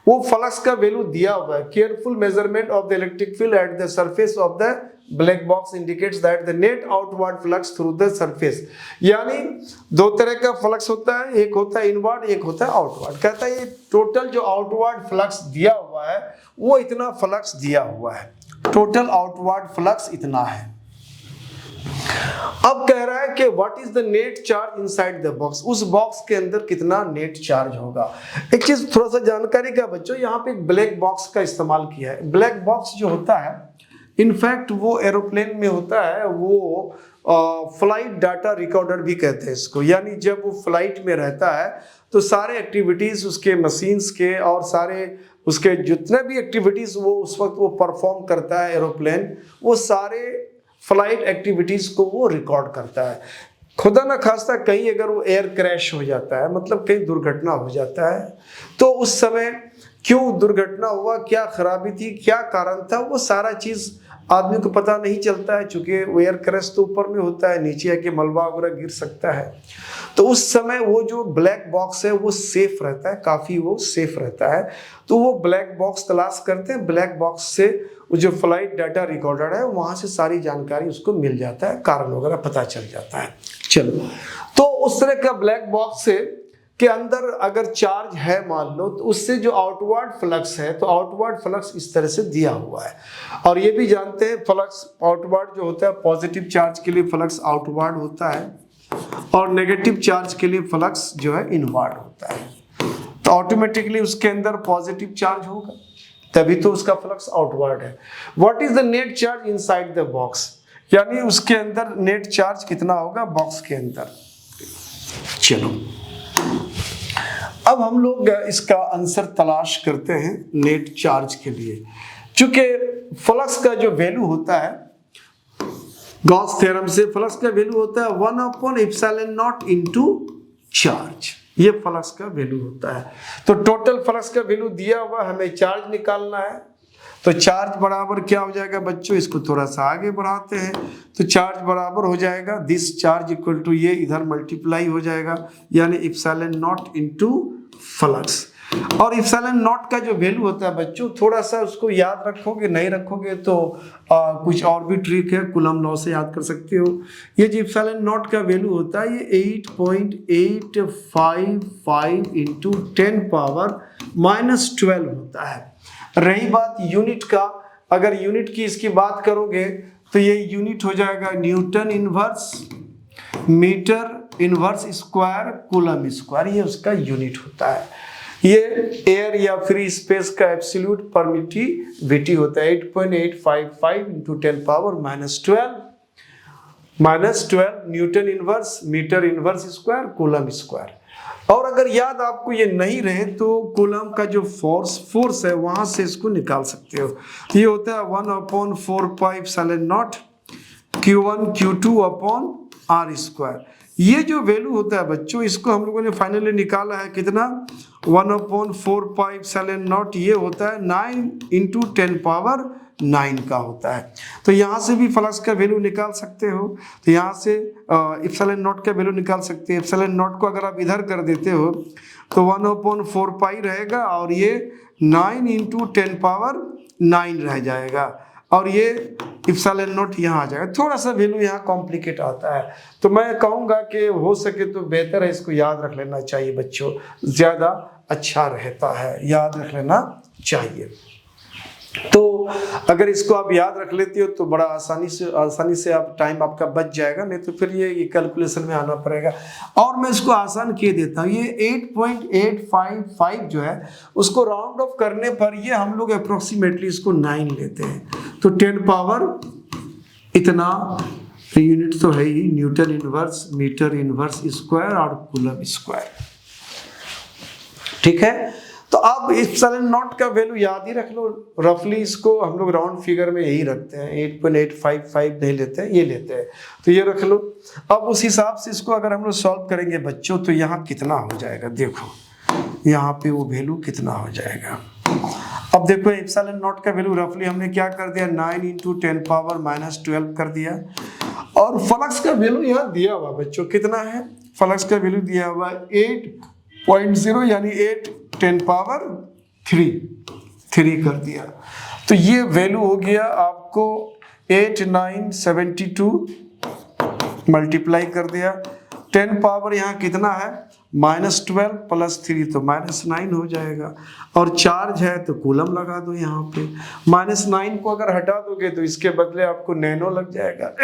वो फ्लक्स का वैल्यू दिया हुआ है। Careful measurement of the electric field at the surface of the black box indicates that the net outward flux through the surface, यानी दो तरह का फ्लक्स होता है, एक होता है इनवर्ड, एक होता है आउटवर्ड। कहता है ये टोटल जो आउटवर्ड फ्लक्स दिया हुआ है वो इतना फ्लक्स दिया हुआ है, टोटल आउटवर्ड फ्लक्स इतना है। अब कह रहा है कि what is the net charge inside the box, उस बॉक्स के अंदर कितना नेट चार्ज होगा। एक चीज थोड़ा सा जानकारी का बच्चों, यहाँ पे एक ब्लैक बॉक्स का इस्तेमाल किया है। ब्लैक बॉक्स जो होता है इनफैक्ट वो एरोप्लेन में होता है, वो फ्लाइट डाटा रिकॉर्डर भी कहते हैं इसको। यानी जब वो फ्लाइट में रहता है तो सारे एक्टिविटीज उसके मशीन्स के और सारे उसके जितने भी एक्टिविटीज वो उस वक्त वो परफॉर्म करता है एरोप्लेन, वो सारे फ्लाइट एक्टिविटीज को वो रिकॉर्ड करता है। खुदा ना खास्ता कहीं अगर वो एयर क्रैश हो जाता है, मतलब कहीं दुर्घटना हो जाता है, तो उस समय क्यों दुर्घटना हुआ, क्या खराबी थी, क्या कारण था, वो सारा चीज आदमी को पता नहीं चलता है। चूंकि वो एयर क्रैश तो ऊपर में होता है, नीचे आके मलबा वगैरह गिर सकता है। तो उस समय वो जो ब्लैक बॉक्स है वो सेफ रहता है, काफी वो सेफ रहता है। तो वो ब्लैक बॉक्स तलाश करते हैं, ब्लैक बॉक्स से वो जो फ्लाइट डाटा रिकॉर्डर है वहां से सारी जानकारी उसको मिल जाता है, कारण वगैरह पता चल जाता है। चलो, तो उस तरह का ब्लैक बॉक्स से के अंदर अगर चार्ज है मान लो, तो उससे जो आउटवर्ड फ्लक्स है, तो आउटवर्ड फ्लक्स इस तरह से दिया हुआ है। और ये भी जानते हैं फ्लक्स आउटवर्ड जो होता है, पॉजिटिव चार्ज के लिए फ्लक्स आउटवर्ड होता है और नेगेटिव चार्ज के लिए फ्लक्स जो है इनवर्ड होता है। तो ऑटोमेटिकली उसके अंदर पॉजिटिव चार्ज होगा, तभी तो उसका फ्लक्स आउटवर्ड है। What is the net charge inside the box, यानी उसके अंदर नेट चार्ज कितना होगा बॉक्स के अंदर। चलो, अब हम लोग इसका आंसर तलाश करते हैं नेट चार्ज के लिए। चूंकि फ्लक्स का जो वैल्यू होता है गॉस थ्योरम से, फ्लक्स का वैल्यू होता है 1/ε0 इनटू चार्ज, ये फ्लक्स का वैल्यू होता है। तो टोटल फ्लक्स का वैल्यू दिया हुआ, हमें चार्ज निकालना है। तो चार्ज बराबर क्या हो जाएगा बच्चों, इसको थोड़ा सा आगे बढ़ाते हैं, तो चार्ज बराबर हो जाएगा दिस चार्ज इक्वल टू ये इधर मल्टीप्लाई हो जाएगा, यानी ε0 इनटू फ्लक्स। और ε0 का जो वैल्यू होता है बच्चों, थोड़ा सा उसको याद रखोगे, नहीं रखोगे तो कुछ और भी ट्रिक है, कूलम लॉ से याद कर सकते हो। ये जो ε0 का वैल्यू होता है ये 8.855 इंटू 10⁻⁻12 होता है। रही बात यूनिट का, अगर यूनिट की इसकी बात करोगे तो ये यूनिट हो जाएगा newton inverse metre inverse square coulomb square, ये उसका यूनिट होता है। ये एयर या फ्री स्पेस का एब्सोल्यूट परमिटिविटी होता है 8.855 into 10⁻12 newton inverse metre inverse square coulomb square. और अगर याद आपको ये नहीं रहे तो कूलम का जो फोर्स है वहां से इसको निकाल सकते हो। ये होता है 1/4πε0 Q1 Q2 upon R square. ये जो वैल्यू होता है बच्चों, इसको हम लोगों ने फाइनली निकाला है कितना, 1/4πε0, ये होता है 9 इंटू 10⁻9 का होता है। तो यहाँ से भी फ्लक्स का वैल्यू निकाल सकते हो, तो यहाँ से ε0 का वैल्यू निकाल सकते हैं। ε0 को अगर आप इधर कर देते हो तो 1/4π रहेगा और ये 9 इंटू 10⁻9 रह जाएगा, और ये ε0 यहाँ आ जाएगा। थोड़ा सा वैल्यू यहाँ कॉम्प्लिकेट आता है, तो मैं कहूँगा कि हो सके तो बेहतर है इसको याद रख लेना चाहिए बच्चों, ज़्यादा अच्छा रहता है, याद रख लेना चाहिए। तो अगर इसको आप याद रख लेते हो तो बड़ा आसानी से आप टाइम आपका बच जाएगा, नहीं तो फिर ये कैलकुलेशन में आना पड़ेगा। और मैं इसको आसान किए देता हूँ, ये 8.855 जो है उसको राउंड ऑफ करने पर ये हम लोग अप्रोक्सीमेटली इसको 9 लेते हैं, तो 10 पावर इतना यूनिट तो है ही, newton inverse metre inverse square और कूलम स्क्वायर। ठीक है, तो अब ε0 का वैल्यू याद ही रख लो रफली, इसको हम लोग राउंड फिगर में यही रखते हैं, 8.855 नहीं लेते हैं, ये लेते हैं, तो ये रख लो। अब उस हिसाब से इसको अगर हम लोग सॉल्व करेंगे बच्चों तो यहाँ कितना हो जाएगा, देखो यहाँ पे वो वैल्यू कितना हो जाएगा। अब देखो ε0 का वैल्यू रफली हमने क्या कर दिया, 9 इंटू 10⁻⁻12 कर दिया, और फ्लक्स का वैल्यू यहाँ दिया हुआ बच्चों कितना है, फ्लक्स का वैल्यू दिया हुआ 8.0 यानी 8×10⁻³ कर दिया, तो ये वैल्यू हो गया आपको 8972 मल्टीप्लाई कर दिया, 10 पावर यहाँ कितना है -12 + 3 तो -9 हो जाएगा, और चार्ज है तो कूलम लगा दो यहाँ पे। -9 को अगर हटा दोगे तो इसके बदले आपको नैनो लग जाएगा,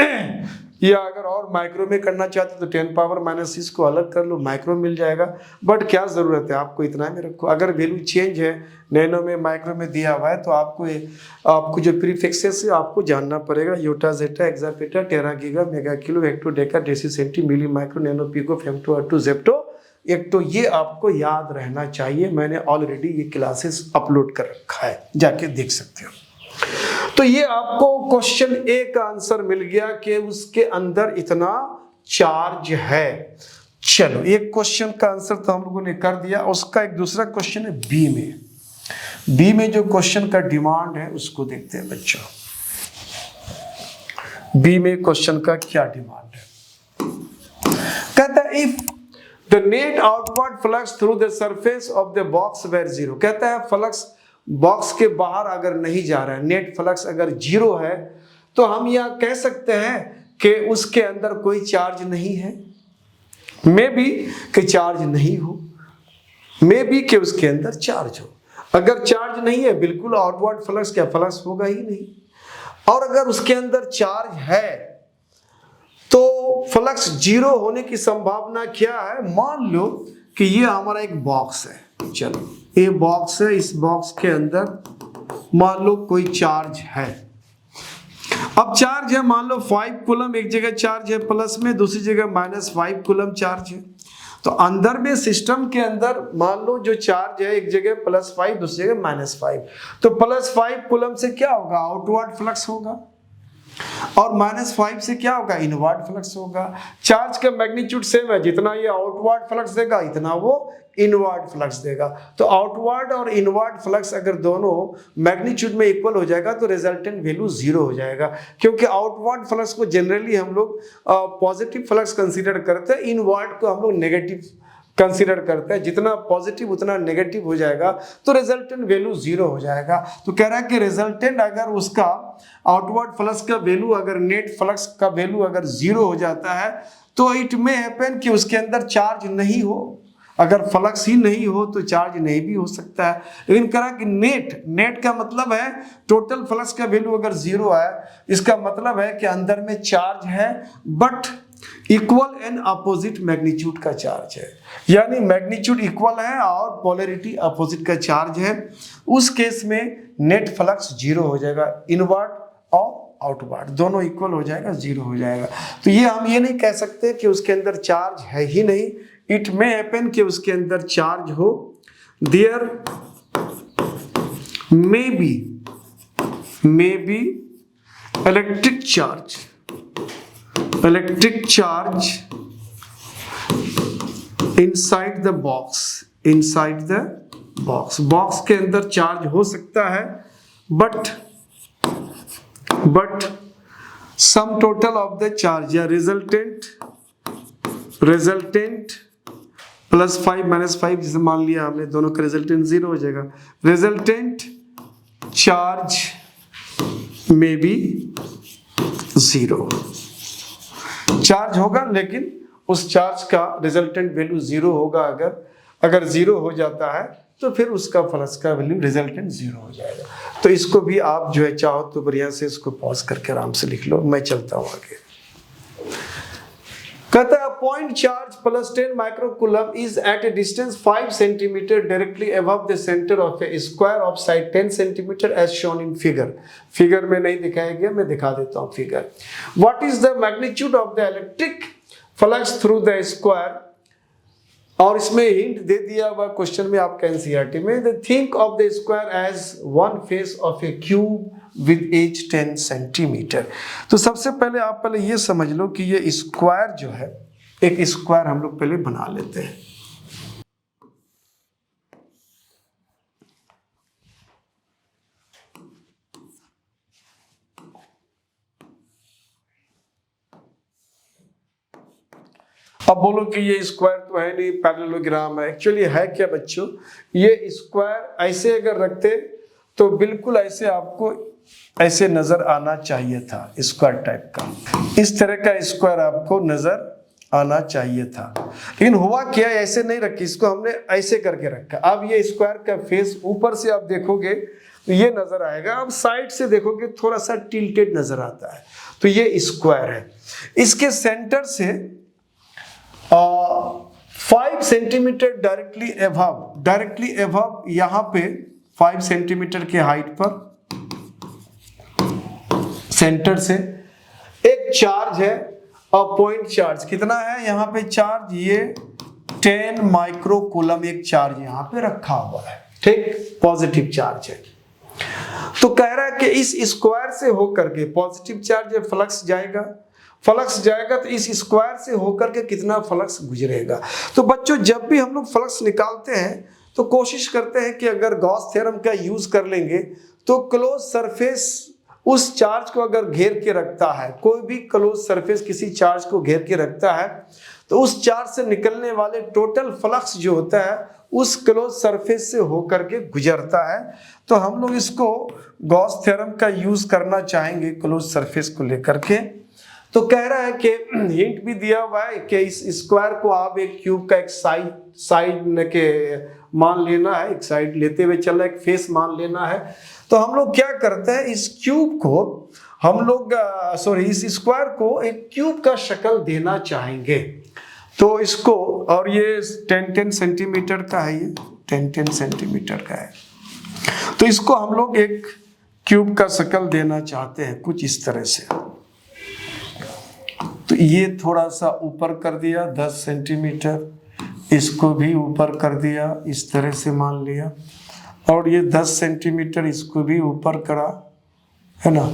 या अगर और माइक्रो में करना चाहते तो 10⁻⁻6 को अलग कर लो, माइक्रो मिल जाएगा। बट क्या ज़रूरत है, आपको इतना में रखो। अगर वैल्यू चेंज है, नैनो में माइक्रो में दिया हुआ है, तो आपको जो प्रीफिक्सेस है आपको जानना पड़ेगा। Yotta, zetta, exa peta, tera, giga, mega, kilo, hecto, deca, deci, centi, milli, micro, nano, pico, femto, atto, zepto, एक तो ये आपको याद रहना चाहिए। मैंने ऑलरेडी ये क्लासेस अपलोड कर रखा है, जाके देख सकते हो। तो ये आपको क्वेश्चन ए का आंसर मिल गया कि उसके अंदर इतना चार्ज है। चलो, एक क्वेश्चन का आंसर तो हम लोगों ने कर दिया। उसका एक दूसरा क्वेश्चन है बी में। बी में जो क्वेश्चन का डिमांड है उसको देखते हैं बच्चों। बी में क्वेश्चन का क्या डिमांड है? कहता है if The net outward flux through the surface of the box were zero। कहता है फ्लक्स बॉक्स के बाहर अगर नहीं जा रहा है, नेट फ्लक्स अगर जीरो है, तो हम यह कह सकते हैं कि उसके अंदर कोई चार्ज नहीं है। मे बी कि चार्ज नहीं हो, मे बी कि उसके अंदर चार्ज हो। अगर चार्ज नहीं है, बिल्कुल आउटवर्ड फ्लक्स, क्या फ्लक्स होगा ही नहीं। और अगर उसके अंदर चार्ज है तो फ्लक्स जीरो होने की संभावना क्या है? मान लो कि ये हमारा एक बॉक्स है। चलो, ये बॉक्स है, इस बॉक्स के अंदर मान लो कोई चार्ज है। अब चार्ज है मान लो 5 कूलम, एक जगह चार्ज है प्लस में, दूसरी जगह -5 कूलम चार्ज है। तो अंदर में सिस्टम के अंदर मान लो जो चार्ज है, एक जगह +5, दूसरी जगह -5, तो +5 कूलम से क्या होगा? आउटवर्ड फ्लक्स होगा। और -5 से क्या होगा? इनवर्ड फ्लक्स होगा। चार्ज का मैग्नीट्यूड सेम है, जितना ये आउटवर्ड फ्लक्स देगा इतना वो इनवर्ड फ्लक्स देगा। तो आउटवर्ड और इनवर्ड फ्लक्स अगर दोनों मैग्नीट्यूड में इक्वल हो जाएगा तो रिजल्टेंट वैल्यू 0 हो जाएगा, क्योंकि आउटवर्ड फ्लक्स को जनरली हम लोग पॉजिटिव फ्लक्स कंसीडर करते हैं, इनवर्ड को हम लोग नेगेटिव कंसीडर करते हैं। जितना पॉजिटिव उतना नेगेटिव हो जाएगा तो रिजल्टेंट वैल्यू 0 हो जाएगा। तो कह रहा है कि रिजल्टेंट अगर उसका आउटवर्ड फ्लक्स का वैल्यू, अगर नेट फ्लक्स का वैल्यू अगर 0 हो जाता है तो इट मे हैपन कि उसके अंदर चार्ज नहीं हो। अगर फ्लक्स ही नहीं हो तो चार्ज नहीं भी हो सकता है। लेकिन कह रहा कि नेट का मतलब है टोटल फ्लक्स का वैल्यू अगर 0 है, इसका मतलब है कि अंदर में चार्ज है but equal and opposite magnitude का चार्ज है। यानी मैग्नीट्यूड इक्वल है और पोलैरिटी अपोजिट का चार्ज है। उस केस में नेट फ्लक्स 0 हो जाएगा, इनवर्ड और आउटवर्ड दोनों इक्वल हो जाएगा, 0 हो जाएगा। तो ये हम ये नहीं कह सकते कि उसके अंदर चार्ज है ही नहीं। इट मे हैपन कि उसके अंदर चार्ज हो। There may be electric charge inside the box. Box के अंदर चार्ज हो सकता है but sum total of the charge या रिजल्टेंट +5 -5, जैसे मान लिया हमने, दोनों का रिजल्टेंट 0 हो जाएगा। रिजल्टेंट चार्ज में भी 0 चार्ज होगा, लेकिन उस चार्ज का रिजल्टेंट वैल्यू 0 होगा। अगर 0 हो जाता है तो फिर उसका फ्लक्स का वैल्यू रिजल्टेंट 0 हो जाएगा। तो इसको भी आप जो है चाहो तो बढ़िया से इसको पॉज करके आराम से लिख लो। मैं चलता हूं आगे। कहता है point charge +10 microcoulomb is at a distance 5 centimetre directly above the centre of a square of side 10 centimetre as shown in figure में नहीं दिखाया गया, मैं दिखा देता हूं figure. What is the magnitude of the electric flux through the square? और इसमें हिंट दे दिया हुआ क्वेश्चन में आपका एनसीईआरटी में, think of the square as one face of a cube with edge 10 centimetre. तो सबसे पहले आप ये समझ लो कि ये स्क्वायर जो है, एक स्क्वायर हम लोग पहले बना लेते हैं। अब बोलो कि ये स्क्वायर तो है नहीं, पैरेललोग्राम है। एक्चुअली है क्या बच्चों, ये स्क्वायर ऐसे अगर रखते तो बिल्कुल ऐसे आपको ऐसे नजर आना चाहिए था, स्क्वायर टाइप का। इस तरह का स्क्वायर आपको नजर आना चाहिए था, लेकिन हुआ क्या, ऐसे नहीं रखी, इसको हमने ऐसे करके रखा। अब ये स्क्वायर का फेस ऊपर से आप देखोगे तो ये नजर आएगा, अब साइड से देखोगे थोड़ा सा टिल्टेड नजर आता है। तो ये स्क्वायर है। इसके सेंटर से 5 सेंटीमीटर डायरेक्टली एबव यहाँ पे 5 सेंटीमीटर के हाइट पर सेंटर से एक चार्ज है और पॉइंट चार्ज कितना है यहाँ पे चार्ज, ये 10 माइक्रोकूलम एक चार्ज यहाँ पे रखा हुआ है, ठीक, पॉजिटिव चार्ज है। तो कह रहा है कि इस स्क्वायर से होकर के पॉजिटिव चार्ज है, फ्लक्स जाएगा तो इस स्क्वायर से होकर के कितना फ्लक्स गुजरेगा। तो बच्चों जब भी हम लोग फ्लक्स निकालते हैं तो कोशिश करते हैं कि अगर गॉस थ्योरम का यूज कर लेंगे तो क्लोज सरफेस उस चार्ज को अगर घेर के रखता है, कोई भी क्लोज सरफेस किसी चार्ज को घेर के रखता है तो उस चार्ज से निकलने वाले टोटल फ्लक्स जो होता है उस क्लोज सरफेस से होकर के गुजरता है। तो हम लोग इसको गॉस थ्योरम का यूज करना चाहेंगे क्लोज सरफेस को लेकर के। तो कह रहा है कि हिंट भी दिया हुआ है कि इस स्क्वायर को आप एक क्यूब का एक साइड के मान लेना है, एक साइड लेते हुए चल रहा है, एक फेस मान लेना है। तो हम लोग क्या करते हैं, इस क्यूब को हम लोग इस स्क्वायर को एक क्यूब का शक्ल देना चाहेंगे। तो इसको, और ये 10 सेंटीमीटर का है, ये 10 सेंटीमीटर का है, तो इसको हम लोग एक क्यूब का शक्ल देना चाहते हैं कुछ इस तरह से। तो ये थोड़ा सा ऊपर कर दिया 10 सेंटीमीटर, इसको भी ऊपर कर दिया इस तरह से मान लिया, और ये 10 सेंटीमीटर इसको भी ऊपर करा, है ना,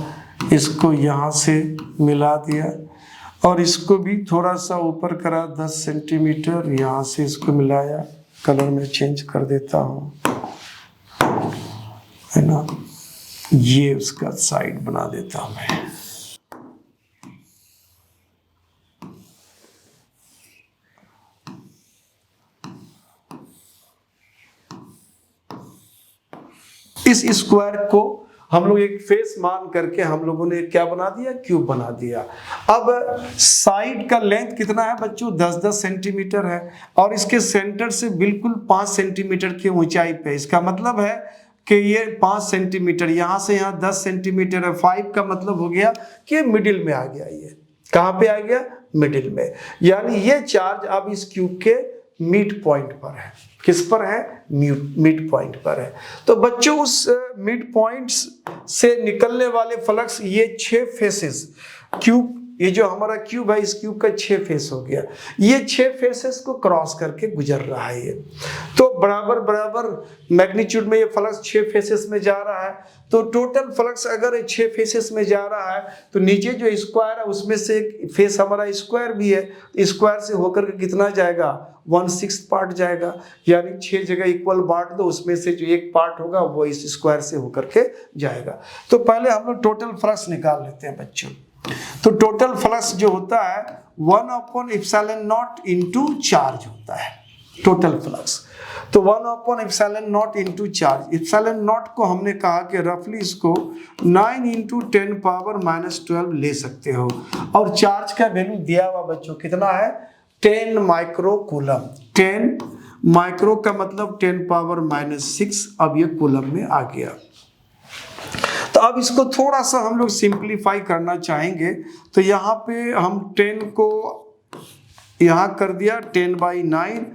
इसको यहाँ से मिला दिया, और इसको भी थोड़ा सा ऊपर करा 10 सेंटीमीटर, यहाँ से इसको मिलाया, कलर में चेंज कर देता हूँ, है ना, ये उसका साइड बना देता हूँ मैं। इस स्क्वायर को हम लोग एक फेस मान करके हम लोगों ने क्या बना दिया, क्यूब बना दिया। अब साइड का लेंथ कितना है बच्चों, 10-10 सेंटीमीटर है, और इसके सेंटर से बिल्कुल 5 सेंटीमीटर की ऊंचाई पे। इसका मतलब है कि ये 5 सेंटीमीटर, यहाँ से यहाँ 10 सेंटीमीटर है, 5 का मतलब हो गया कि मिडिल में आ गया। ये कहाँ पे आ गया, मिडिल में, यानी ये चार्ज अब इस क्यूब के मिड पॉइंट पर है। किस पर है, मिड पॉइंट पर है। तो बच्चों उस मिड पॉइंट से निकलने वाले फ्लक्स, ये 6 फेसेस, क्यूब, ये जो हमारा क्यूब है इस क्यूब का 6 फेस हो गया, ये 6 फेसेस को क्रॉस करके गुजर रहा है ये। तो बराबर बराबर मैग्नीट्यूड में ये फ्लक्स 6 फेसेस में जा रहा है। तो टोटल फ्लक्स अगर 6 फेसेस में जा रहा है तो नीचे जो स्क्वायर है उसमें से एक फेस हमारा स्क्वायर भी है, स्क्वायर से होकर के कितना जाएगा, 1/6 पार्ट जाएगा, यानी 6 जगह इक्वल बांट दो, उसमें से जो एक पार्ट होगा वो इस स्क्वायर से होकर के जाएगा। तो पहले हम लोग टोटल फ्लक्स निकाल लेते हैं बच्चों। तो टोटल फ्लक्स जो होता है 1/ε0 इंटू चार्ज होता है टोटल फ्लक्स। तो 1/ε0 इंटू चार्ज, ε0 को हमने कहा कि रफली इसको 9 इंटू 10⁻⁻12 ले सकते हो, और चार्ज का वैल्यू दिया हुआ बच्चों कितना है, 10 माइक्रोकूलम। 10 माइक्रो का मतलब 10⁻⁻6, अब ये कूलम में आ गया। तो अब इसको थोड़ा सा हम लोग सिंप्लीफाई करना चाहेंगे। तो यहाँ पे हम 10 को यहाँ कर दिया 10/9,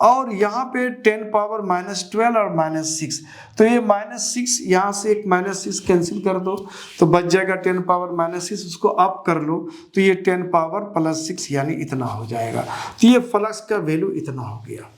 और यहाँ पे 10⁻⁻12 और -6, तो ये -6, यहाँ से एक -6 कैंसिल कर दो तो बच जाएगा 10⁻⁻6, उसको अप कर लो तो ये 10⁻+6 यानी इतना हो जाएगा। तो ये फ्लक्स का वैल्यू इतना हो गया,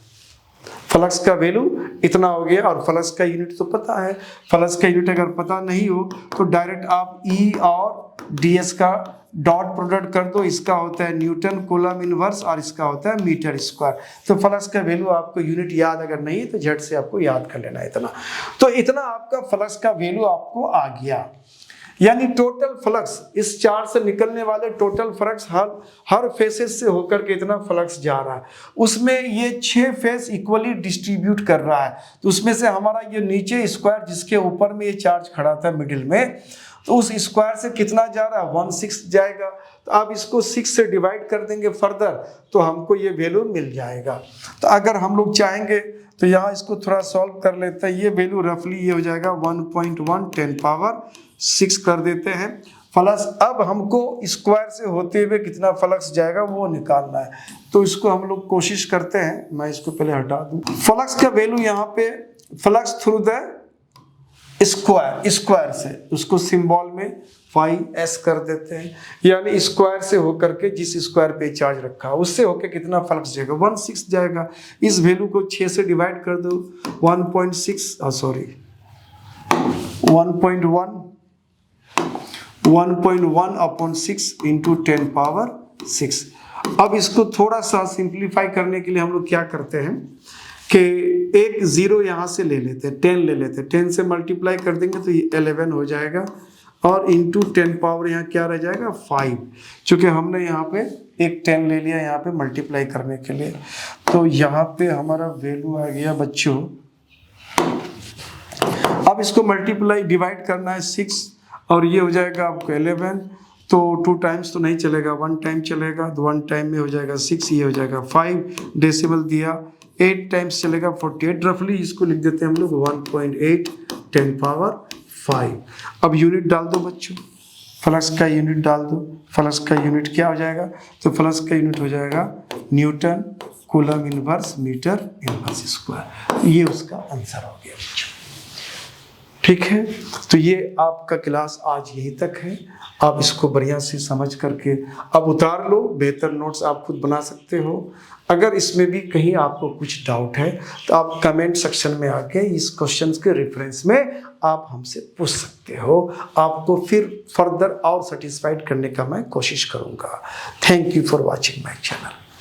फ्लक्स का वैल्यू इतना हो गया। और फ्लक्स का यूनिट तो पता है, फ्लक्स का यूनिट अगर पता नहीं हो तो डायरेक्ट आप ई और ds का डॉट प्रोडक्ट कर दो, इसका होता है न्यूटन कूलम इनवर्स और इसका होता है मीटर स्क्वायर। तो फ्लक्स का वैल्यू आपको यूनिट याद अगर नहीं है तो झट से आपको याद कर लेना इतना। तो इतना आपका फ्लक्स का वैल्यू आपको आ गया, यानी टोटल फ्लक्स, इस चार्ज से निकलने वाले टोटल फ्लक्स हर फेसेस से होकर के इतना फ्लक्स जा रहा है। उसमें ये 6 फेस इक्वली डिस्ट्रीब्यूट कर रहा है। तो उसमें से हमारा ये नीचे स्क्वायर जिसके ऊपर में ये चार्ज खड़ा था मिडिल में, तो उस स्क्वायर से कितना जा रहा है, 1/6 जाएगा। तो आप इसको 6 से डिवाइड कर देंगे फर्दर तो हमको ये वैल्यू मिल जाएगा। तो अगर हम लोग चाहेंगे तो यहाँ इसको थोड़ा सॉल्व कर लेते हैं। ये वैल्यू रफली ये हो जाएगा 1.1 10⁻6 कर देते हैं। फ्लक्स, अब हमको स्क्वायर से होते हुए कितना फ्लक्स जाएगा वो निकालना है। तो इसको हम लोग कोशिश करते हैं, मैं इसको पहले हटा दूं। फ्लक्स का वैल्यू यहाँ पे फ्लक्स थ्रू द स्क्वायर से, उसको सिंबल में फाई एस कर देते हैं, यानी स्क्वायर से होकर के जिस स्क्वायर पे चार्ज रखा उससे होकर कितना फ्लक्स जाएगा 1/6 जाएगा। इस वैल्यू को 6 से डिवाइड कर दो, 1.1/6 इंटू 10⁻⁶। अब इसको थोड़ा सा सिंप्लीफाई करने के लिए हम लोग क्या करते हैं कि एक जीरो यहाँ से ले लेते हैं, 10 ले लेते हैं, 10 से मल्टीप्लाई कर देंगे तो ये 11 हो जाएगा और इंटू 10 पावर यहाँ क्या रह जाएगा 5, चूँकि हमने यहाँ पे एक 10 ले लिया यहाँ पे मल्टीप्लाई करने के लिए। तो यहाँ पे हमारा वैल्यू आ गया बच्चों, अब इसको मल्टीप्लाई डिवाइड करना है 6 और ये हो जाएगा आपको 11, तो 2 टाइम्स तो नहीं चलेगा, 1 टाइम चलेगा, तो 1 टाइम में हो जाएगा 6, ये हो जाएगा 5, डेसिमल दिया 8 टाइम्स चलेगा 48, रफली इसको लिख देते हैं हम लोग 1.8 10⁻⁵। अब यूनिट डाल दो बच्चों, फ्लक्स का यूनिट डाल दो, फ्लक्स का यूनिट क्या हो जाएगा, तो फ्लक्स का यूनिट हो जाएगा newton coulomb inverse metre inverse square. ये उसका आंसर हो गया बच्चों, ठीक है। तो ये आपका क्लास आज यहीं तक है, आप इसको बढ़िया से समझ करके अब उतार लो, बेहतर नोट्स आप खुद बना सकते हो। अगर इसमें भी कहीं आपको कुछ डाउट है तो आप कमेंट सेक्शन में आके इस क्वेश्चन के रेफरेंस में आप हमसे पूछ सकते हो, आपको फिर फर्दर और सेटिस्फाइड करने का मैं कोशिश करूँगा। Thank you for watching my channel.